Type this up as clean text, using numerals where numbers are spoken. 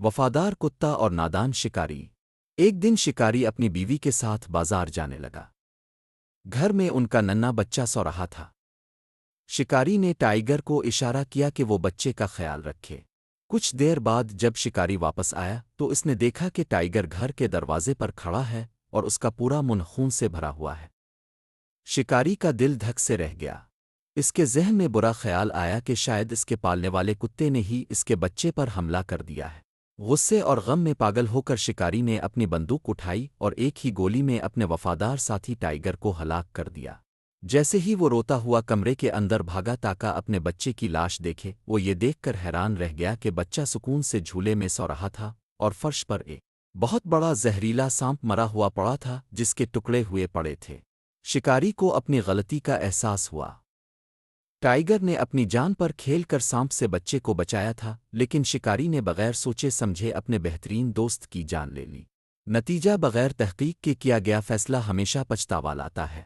وفادار کتا اور نادان شکاری۔ ایک دن شکاری اپنی بیوی کے ساتھ بازار جانے لگا۔ گھر میں ان کا ننھا بچہ سو رہا تھا۔ شکاری نے ٹائیگر کو اشارہ کیا کہ وہ بچے کا خیال رکھے۔ کچھ دیر بعد جب شکاری واپس آیا تو اس نے دیکھا کہ ٹائیگر گھر کے دروازے پر کھڑا ہے اور اس کا پورا منہ خون سے بھرا ہوا ہے۔ شکاری کا دل دھک سے رہ گیا۔ اس کے ذہن میں برا خیال آیا کہ شاید اس کے پالنے والے کتے نے ہی اس کے بچے پر حملہ کر دیا ہے۔ غصے اور غم میں پاگل ہو کر شکاری نے اپنی بندوق اٹھائی اور ایک ہی گولی میں اپنے وفادار ساتھی ٹائیگر کو ہلاک کر دیا۔ جیسے ہی وہ روتا ہوا کمرے کے اندر بھاگا تاکہ اپنے بچے کی لاش دیکھے، وہ یہ دیکھ کر حیران رہ گیا کہ بچہ سکون سے جھولے میں سو رہا تھا اور فرش پر ایک بہت بڑا زہریلا سانپ مرا ہوا پڑا تھا جس کے ٹکڑے ہوئے پڑے تھے۔ شکاری کو اپنی غلطی کا احساس ہوا۔ ٹائیگر نے اپنی جان پر کھیل کر سانپ سے بچے کو بچایا تھا، لیکن شکاری نے بغیر سوچے سمجھے اپنے بہترین دوست کی جان لے لی۔ نتیجہ بغیر تحقیق کے کیا گیا فیصلہ ہمیشہ پچھتاوا لاتا ہے۔